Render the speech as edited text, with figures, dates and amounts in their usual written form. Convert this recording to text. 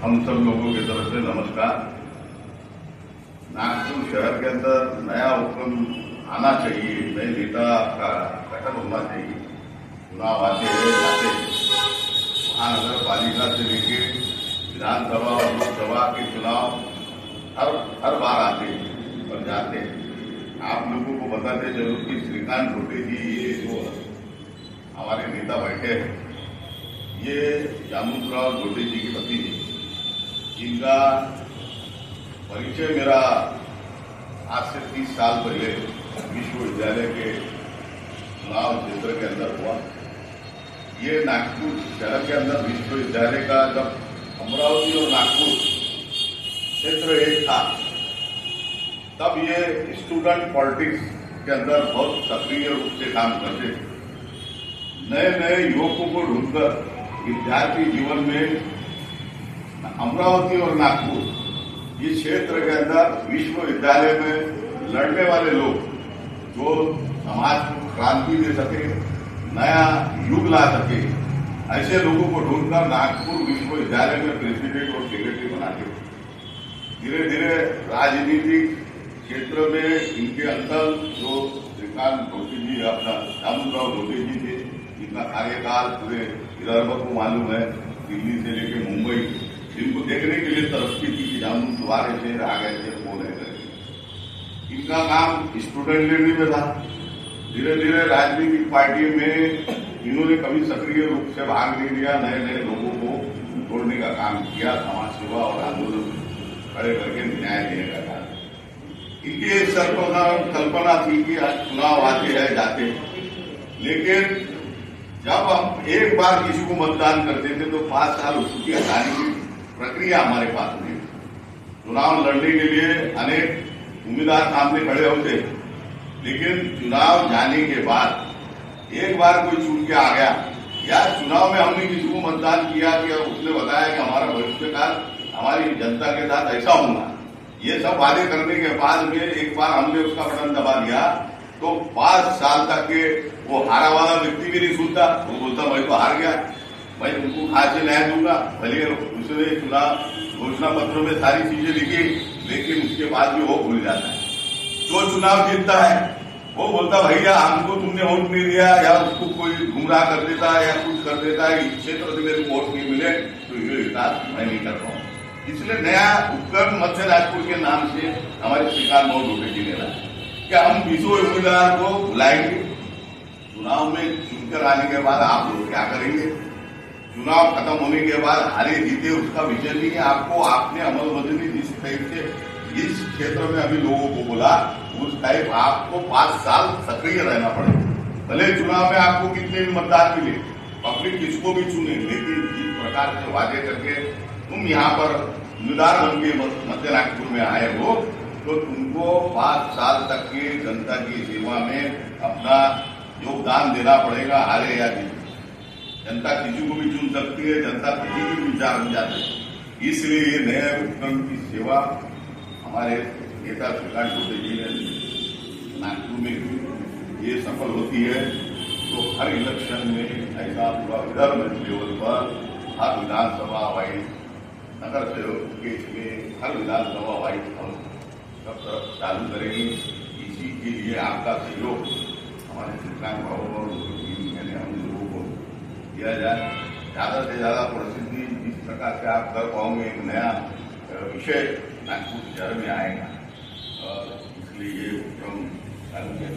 हम सब लोगों की तरफ से नमस्कार। नागपुर शहर के अंदर नया उपक्रम आना चाहिए, नए नेता का गठन होना चाहिए। चुनाव आते हैं जाते हैं, महानगर पालिका से लेके विधानसभा और लोकसभा के चुनाव हर बार आते हैं और जाते हैं। आप लोगों को बताते चलो कि श्रीकांत गोटे जी, ये जो हमारे नेता बैठे हैं, ये जामुनराव गोटे जी की पति थी, जिनका परिचय मेरा आज से 30 साल पहले विश्वविद्यालय के चुनाव क्षेत्र के अंदर हुआ। ये नागपुर शहर के अंदर विश्वविद्यालय का जब अमरावती और नागपुर क्षेत्र एक था, तब ये स्टूडेंट पॉलिटिक्स के अंदर बहुत सक्रिय रूप से काम करते थे। नए नए युवकों को ढूंढकर विद्यार्थी जीवन में अमरावती और नागपुर इस क्षेत्र के अंदर विश्वविद्यालय में लड़ने वाले लोग जो समाज को क्रांति दे सके, नया युग ला सके, ऐसे लोगों को ढूंढकर नागपुर विश्वविद्यालय में प्रेसिडेंट और सेक्रेटरी बनाते थे। धीरे धीरे राजनीतिक क्षेत्र में इनके अंदर जो श्रीकांत गोटे जी, अपना जामुनराव गोटे जी थे, इनका कार्यकाल पूरे विदर्भ को मालूम है, दिल्ली से लेकर मुंबई, इनको देखने के लिए तरफती थी कि जामुन दोबारे से आ गए थे, कौन है करके। इनका काम स्टूडेंट लीडर में था। धीरे धीरे राजनीतिक पार्टी में इन्होंने कभी सक्रिय रूप से भाग नहीं लिया, नए नए लोगों को जोड़ने का काम किया, समाज सेवा और आंदोलन खड़े करके न्याय देने का काम। इनकी कल्पना थी कि आज चुनाव आते हैं जाते, लेकिन जब हम एक बार किसी को मतदान करते थे तो 5 साल उसकी हटाने की प्रक्रिया हमारे पास नहीं। चुनाव लड़ने के लिए अनेक उम्मीदवार सामने खड़े होते, लेकिन चुनाव जाने के बाद एक बार कोई छूट के आ गया, या चुनाव में हमने किसी को मतदान किया कि उसने बताया कि हमारा भविष्यकाल हमारी जनता के साथ ऐसा होगा, ये सब वादे करने के बाद में एक बार हमने उसका बटन दबा दिया तो 5 साल तक के वो हारा वाला व्यक्ति भी नहीं सुनता। वो बोलता मैं तो हार गया, मैं तुमको खास से न्याय दूंगा। भले उसने चुनाव घोषणा पत्रों में सारी चीजें लिखी, लेकिन उसके बाद भी वो भूल जाता है। जो चुनाव जीतता है वो बोलता भैया हमको तुमने वोट नहीं दिया, या उसको कोई गुमराह कर देता है या कुछ कर देता है, इस क्षेत्र से मेरे को वोट नहीं मिले तो ये विकास मैं नहीं कर पाऊँ। इसलिए नया उपक्रम मध्य नागपुर के नाम से हमारे श्रीकांत गोटे जी ने लाया कि हम 20 उम्मीदवार को बुलाएंगे। चुनाव में चुनकर आने के बाद आप लोग क्या करेंगे? चुनाव खत्म होने के बाद हारे जीते उसका विषय नहीं है। आपको आपने अमल बदली जिस टाइप से इस क्षेत्र में अभी लोगों को बोला, उस टाइप आपको 5 साल सक्रिय रहना पड़ेगा। भले चुनाव में आपको कितने भी मतदान मिले, पब्लिक किसको भी चुने, लेकिन जिस प्रकार से वादे करके तुम यहाँ पर उम्मीदवार बन के मध्य नागपुर में आए हो, तो तुमको 5 साल तक की जनता की सेवा में अपना योगदान देना पड़ेगा, हारे या जीते। जनता किसी को भी चुन सकती है, जनता किसी भी विचार में जाती है। इसलिए ये नए उपक्रम की सेवा हमारे नेता श्रीकांत गोटे जी ने नागपुर में की। ये सफल होती है तो हर इलेक्शन में ऐसा पूरा विदर्भ लेवल पर हर विधानसभा वाइज, नगर सेवक के इसमें हर विधानसभा वाइज हम सब तरफ चालू करेंगे। इसी के लिए आपका सहयोग हमारे श्रीकांत बाबू और मैंने हम लोगों को दिया जाए। ज्यादा से ज्यादा प्रसिद्धि इस प्रकार से आप कर पाओगे, एक नया विषय नागपुर शहर में आएगा, और इसलिए ये उपक्रम चालू किया।